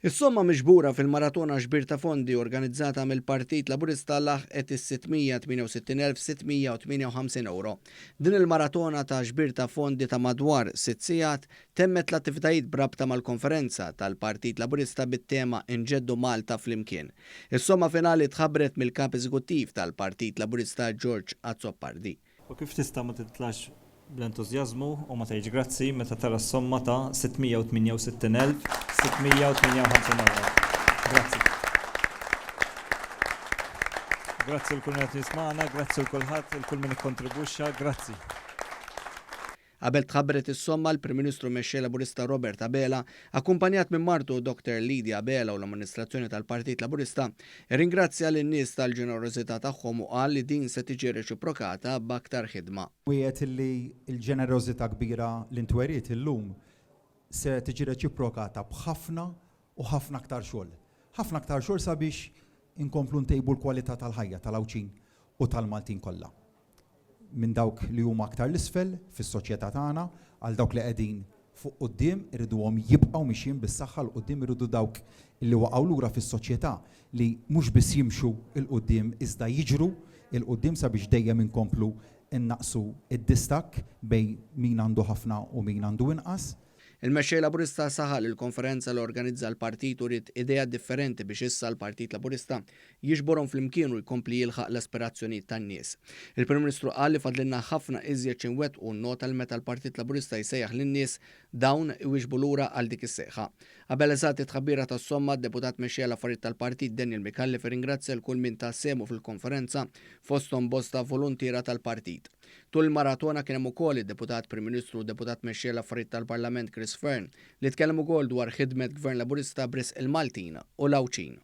Is-somma miġbura fil-maratona ġbir ta' fondi organizzata mill-Partit Laburista laħqet is-668,658 euro. Din il-maratona ta' ġbir ta' fondi ta' madwar 6 sigħat temmet l-attivitajiet brabta mal-konferenza tal-Partit Laburista bit-tema Inġeddu Malta flimkien. Is-somma finali tħabbret mill-kap eżekuttiv tal-Partit Laburista George Azzopardi. U kif tista' ma titlax bl-entużjażmu u ma tgħidx grazzi meta tara s-somma ta' 668,658 euro. Grazzi. Grazzi l-kull qed jisma'na, grazzi l kulħadd, il-kull min ikkontribwixxa, grazzi. Qabel tħabbret is-somma l-Prim Ministru mexxej Laburista Robert Abela, akkumpanjat minn martu Dr. Lidia Abela u l-Amministrazzjoni tal-Partit Laburista, ringrazzja lin-nies tal-ġenerożità tagħhom u qal li din se tiġi reċiprokata b'aktar ħidma. Wieħed li l-ġenerożità kbira l-intweriet illum se tiġi reċiprokata b'ħafna u ħafna aktar xogħol. Ħafna aktar xogħol sabiex inkomplu ntejbu l-kwalità tal-ħajja tal-Awċin u tal-Maltin kollha. Minn dawk li huma aktar l-isfel fis-soċjetà tagħna għal dawk li qegħdin fuq quddiem irriduhom jibqgħu mixjin bis-saħħa l quddiem irridu dawk li waqgħu lura fis-soċjetà li mhux biss jimxu il quddiem iżda jiġru il quddiem sabiex dejjem inkomplu innaqsu id-distak bejn min għandu ħafna u min għandu inqas. Il-mexxej Laburista saħal il-konferenza li organizza l-partit u rid idea differenti biex issa l-Partit Laburista jiġborhom flimkien u jkompli jilħaq l-aspirazzjonijiet tan-nies. Il-Prim Ministru qal li fadlilna ħafna iżjed xi nwettqu nnota l meta l-Partit Laburista jsejjaħ lin-nies dawn iwieġbu lura għal dik is-sejħa. Qabel eżatt tħabbira tas-somma d-deputat mexxej l-affarijiet tal-Partit Daniel Mikallef ringrazzja l-kull min tassemu fil-konferenza fosthom bosta volontiera tal-Partit. Tul maratona kien hemm ukoll id-deputat Prim Ministru u deputat mexxej l-affarijiet tal-Parlament Chris Fern li tkellem ukoll dwar ħidmet Gvern Laburista bris il-Maltin u l-Awċin.